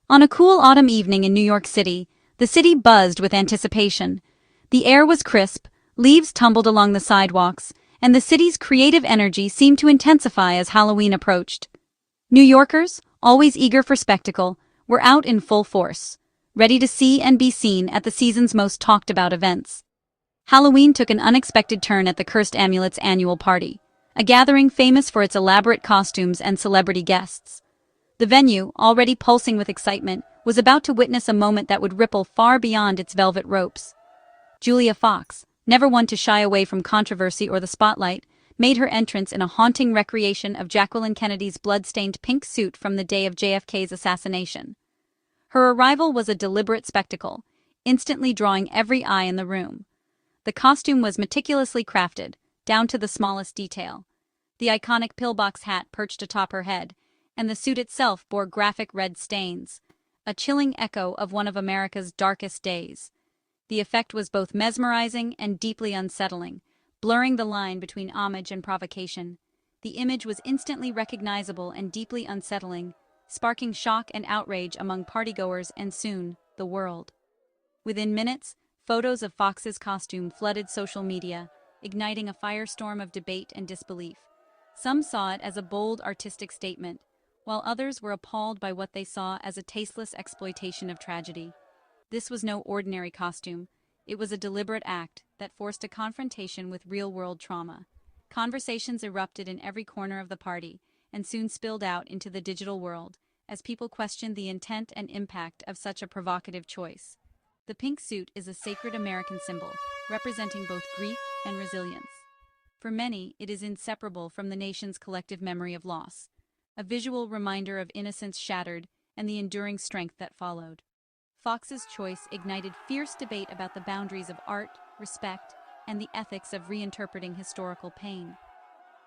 On a cool autumn evening in New York City, the city buzzed with anticipation. The air was crisp, leaves tumbled along the sidewalks, and the city's creative energy seemed to intensify as Halloween approached. New Yorkers, always eager for spectacle, were out in full force, ready to see and be seen at the season's most talked-about events. Halloween took an unexpected turn at the Cursed Amulet's annual party, a gathering famous for its elaborate costumes and celebrity guests. The venue, already pulsing with excitement, was about to witness a moment that would ripple far beyond its velvet ropes. Julia Fox, never one to shy away from controversy or the spotlight, made her entrance in a haunting recreation of Jacqueline Kennedy's blood-stained pink suit from the day of JFK's assassination. Her arrival was a deliberate spectacle, instantly drawing every eye in the room. The costume was meticulously crafted, down to the smallest detail. The iconic pillbox hat perched atop her head, and the suit itself bore graphic red stains, a chilling echo of one of America's darkest days. The effect was both mesmerizing and deeply unsettling, blurring the line between homage and provocation. The image was instantly recognizable and deeply unsettling, sparking shock and outrage among partygoers and soon, the world. Within minutes, photos of Fox's costume flooded social media, igniting a firestorm of debate and disbelief. Some saw it as a bold artistic statement, while others were appalled by what they saw as a tasteless exploitation of tragedy. This was no ordinary costume. It was a deliberate act that forced a confrontation with real-world trauma. Conversations erupted in every corner of the party, and soon spilled out into the digital world, as people questioned the intent and impact of such a provocative choice. The pink suit is a sacred American symbol, representing both grief and resilience. For many, it is inseparable from the nation's collective memory of loss, a visual reminder of innocence shattered and the enduring strength that followed. Fox's choice ignited fierce debate about the boundaries of art, respect, and the ethics of reinterpreting historical pain.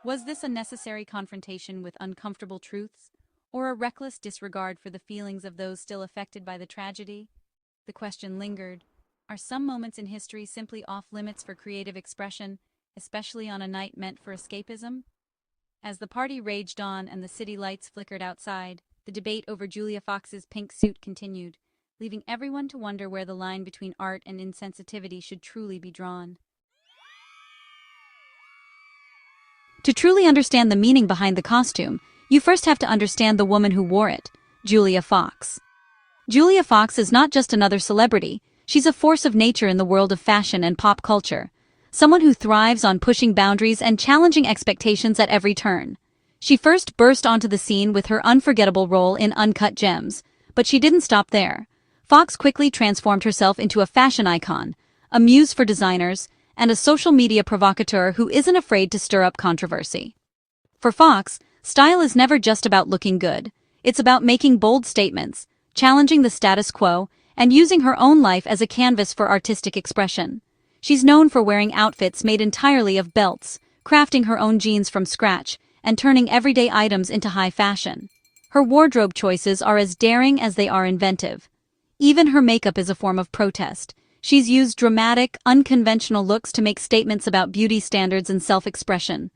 Was this a necessary confrontation with uncomfortable truths, or a reckless disregard for the feelings of those still affected by the tragedy? The question lingered: are some moments in history simply off-limits for creative expression, especially on a night meant for escapism? As the party raged on and the city lights flickered outside, the debate over Julia Fox's pink suit continued, leaving everyone to wonder where the line between art and insensitivity should truly be drawn. To truly understand the meaning behind the costume, you first have to understand the woman who wore it, Julia Fox. Julia Fox is not just another celebrity, she's a force of nature in the world of fashion and pop culture. Someone who thrives on pushing boundaries and challenging expectations at every turn. She first burst onto the scene with her unforgettable role in Uncut Gems, but she didn't stop there. Fox quickly transformed herself into a fashion icon, a muse for designers, and a social media provocateur who isn't afraid to stir up controversy. For Fox, style is never just about looking good. It's about making bold statements, challenging the status quo, and using her own life as a canvas for artistic expression. She's known for wearing outfits made entirely of belts, crafting her own jeans from scratch, and turning everyday items into high fashion. Her wardrobe choices are as daring as they are inventive. Even her makeup is a form of protest. She's used dramatic, unconventional looks to make statements about beauty standards and self-expression.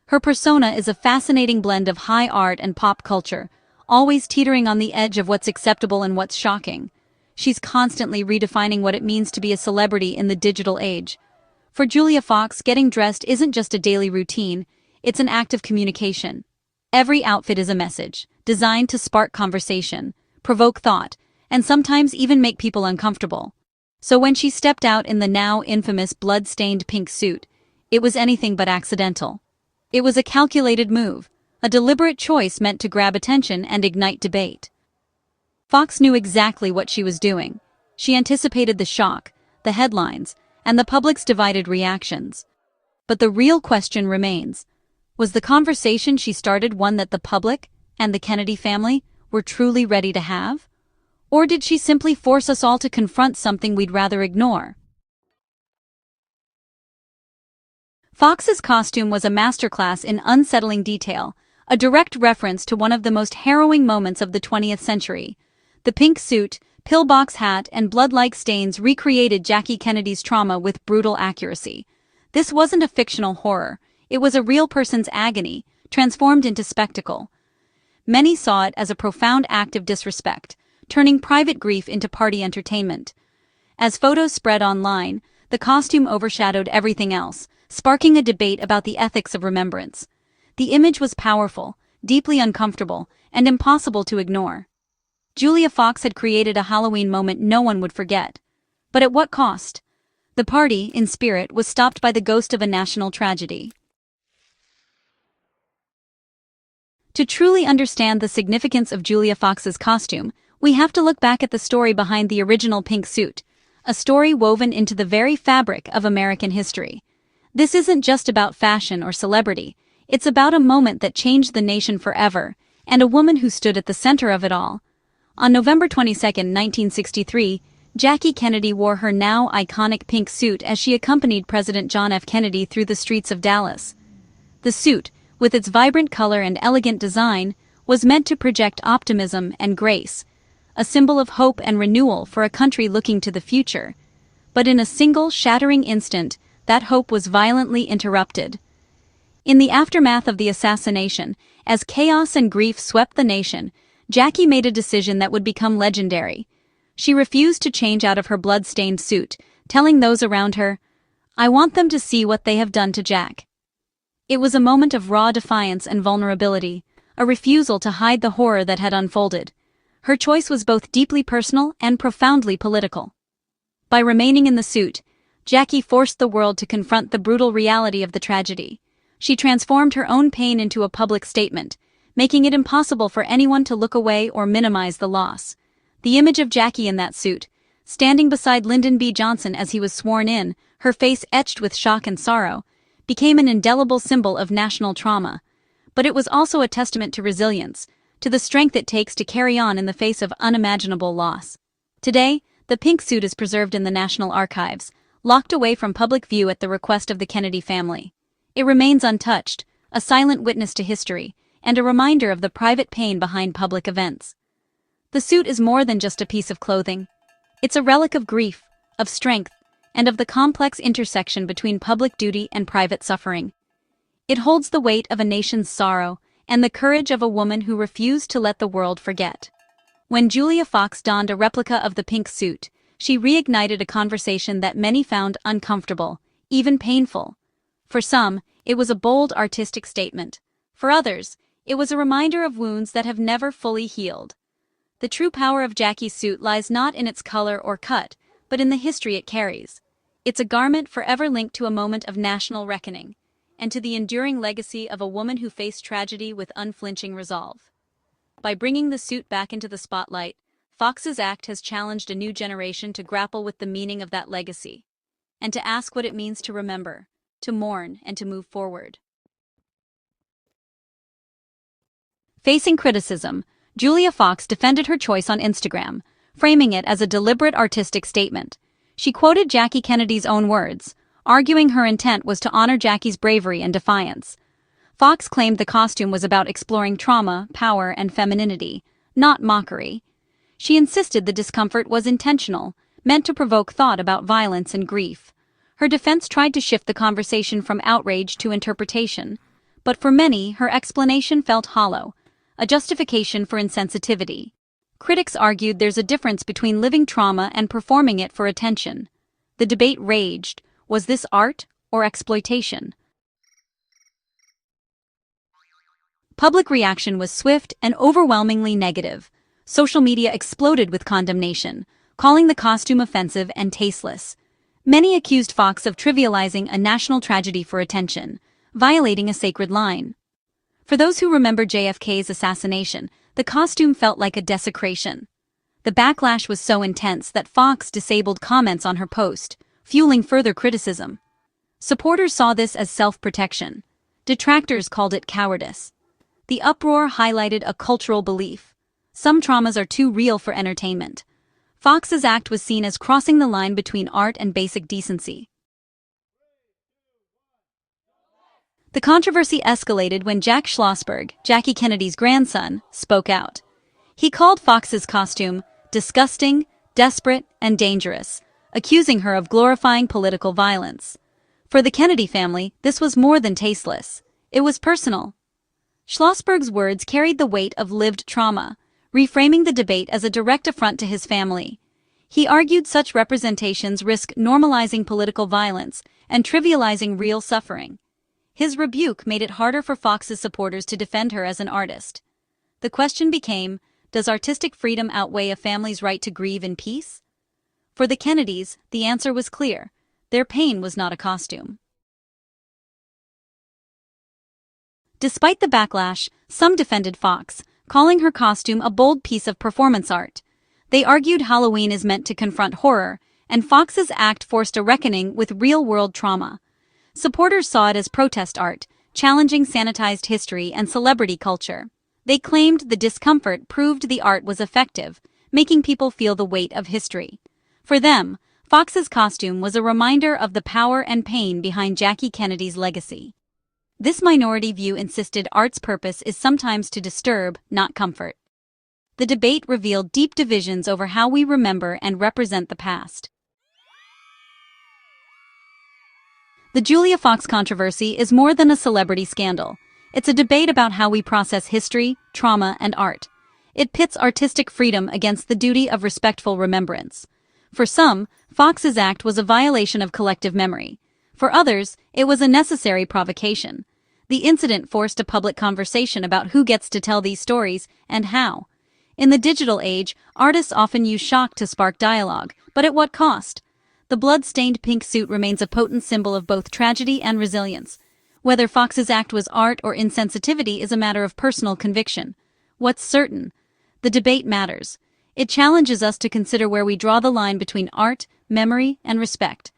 Her persona is a fascinating blend of high art and pop culture, always teetering on the edge of what's acceptable and what's shocking. She's constantly redefining what it means to be a celebrity in the digital age. For Julia Fox, getting dressed isn't just a daily routine, it's an act of communication. Every outfit is a message, designed to spark conversation, provoke thought, and sometimes even make people uncomfortable. So when she stepped out in the now infamous blood-stained pink suit, it was anything but accidental. It was a calculated move, a deliberate choice meant to grab attention and ignite debate. Fox knew exactly what she was doing. She anticipated the shock, the headlines, and the public's divided reactions. But the real question remains: was the conversation she started one that the public and the Kennedy family were truly ready to have? Or did she simply force us all to confront something we'd rather ignore? Fox's costume was a masterclass in unsettling detail, a direct reference to one of the most harrowing moments of the 20th century. The pink suit, pillbox hat, and blood-like stains recreated Jackie Kennedy's trauma with brutal accuracy. This wasn't a fictional horror. It was a real person's agony, transformed into spectacle. Many saw it as a profound act of disrespect, turning private grief into party entertainment. As photos spread online, the costume overshadowed everything else, sparking a debate about the ethics of remembrance. The image was powerful, deeply uncomfortable, and impossible to ignore. Julia Fox had created a Halloween moment no one would forget. But at what cost? The party, in spirit, was stopped by the ghost of a national tragedy. To truly understand the significance of Julia Fox's costume, we have to look back at the story behind the original pink suit, a story woven into the very fabric of American history. This isn't just about fashion or celebrity, it's about a moment that changed the nation forever, and a woman who stood at the center of it all. On November 22, 1963, Jackie Kennedy wore her now iconic pink suit as she accompanied President John F. Kennedy through the streets of Dallas. The suit, with its vibrant color and elegant design, was meant to project optimism and grace, a symbol of hope and renewal for a country looking to the future. But in a single, shattering instant, that hope was violently interrupted. In the aftermath of the assassination, as chaos and grief swept the nation, Jackie made a decision that would become legendary. She refused to change out of her blood-stained suit, telling those around her, "I want them to see what they have done to Jack." It was a moment of raw defiance and vulnerability, a refusal to hide the horror that had unfolded. Her choice was both deeply personal and profoundly political. By remaining in the suit, Jackie forced the world to confront the brutal reality of the tragedy. She transformed her own pain into a public statement, making it impossible for anyone to look away or minimize the loss. The image of Jackie in that suit, standing beside Lyndon B. Johnson as he was sworn in, her face etched with shock and sorrow, became an indelible symbol of national trauma. But it was also a testament to resilience, to the strength it takes to carry on in the face of unimaginable loss. Today, the pink suit is preserved in the National Archives, locked away from public view at the request of the Kennedy family. It remains untouched, a silent witness to history, and a reminder of the private pain behind public events. The suit is more than just a piece of clothing. It's a relic of grief, of strength, and of the complex intersection between public duty and private suffering. It holds the weight of a nation's sorrow and the courage of a woman who refused to let the world forget. When Julia Fox donned a replica of the pink suit, she reignited a conversation that many found uncomfortable, even painful. For some, it was a bold artistic statement. For others, it was a reminder of wounds that have never fully healed. The true power of Jackie's suit lies not in its color or cut, but in the history it carries. It's a garment forever linked to a moment of national reckoning, and to the enduring legacy of a woman who faced tragedy with unflinching resolve. By bringing the suit back into the spotlight, Fox's act has challenged a new generation to grapple with the meaning of that legacy, and to ask what it means to remember, to mourn, and to move forward. Facing criticism, Julia Fox defended her choice on Instagram, framing it as a deliberate artistic statement. She quoted Jackie Kennedy's own words, arguing her intent was to honor Jackie's bravery and defiance. Fox claimed the costume was about exploring trauma, power, and femininity, not mockery. She insisted the discomfort was intentional, meant to provoke thought about violence and grief. Her defense tried to shift the conversation from outrage to interpretation, but for many, her explanation felt hollow, a justification for insensitivity. Critics argued there's a difference between living trauma and performing it for attention. The debate raged. Was this art or exploitation? Public reaction was swift and overwhelmingly negative. Social media exploded with condemnation, calling the costume offensive and tasteless. Many accused Fox of trivializing a national tragedy for attention, violating a sacred line. For those who remember JFK's assassination, the costume felt like a desecration. The backlash was so intense that Fox disabled comments on her post, fueling further criticism. Supporters saw this as self-protection. Detractors called it cowardice. The uproar highlighted a cultural belief. Some traumas are too real for entertainment. Fox's act was seen as crossing the line between art and basic decency. The controversy escalated when Jack Schlossberg, Jackie Kennedy's grandson, spoke out. He called Fox's costume disgusting, desperate, and dangerous, accusing her of glorifying political violence. For the Kennedy family, this was more than tasteless. It was personal. Schlossberg's words carried the weight of lived trauma, reframing the debate as a direct affront to his family. He argued such representations risk normalizing political violence and trivializing real suffering. His rebuke made it harder for Fox's supporters to defend her as an artist. The question became, does artistic freedom outweigh a family's right to grieve in peace? For the Kennedys, the answer was clear. Their pain was not a costume. Despite the backlash, some defended Fox, calling her costume a bold piece of performance art. They argued Halloween is meant to confront horror, and Fox's act forced a reckoning with real-world trauma. Supporters saw it as protest art, challenging sanitized history and celebrity culture. They claimed the discomfort proved the art was effective, making people feel the weight of history. For them, Fox's costume was a reminder of the power and pain behind Jackie Kennedy's legacy. This minority view insisted art's purpose is sometimes to disturb, not comfort. The debate revealed deep divisions over how we remember and represent the past. The Julia Fox controversy is more than a celebrity scandal. It's a debate about how we process history, trauma, and art. It pits artistic freedom against the duty of respectful remembrance. For some, Fox's act was a violation of collective memory. For others, it was a necessary provocation. The incident forced a public conversation about who gets to tell these stories and how. In the digital age, artists often use shock to spark dialogue, but at what cost? The blood-stained pink suit remains a potent symbol of both tragedy and resilience. Whether Fox's act was art or insensitivity is a matter of personal conviction. What's certain? The debate matters. It challenges us to consider where we draw the line between art, memory, and respect.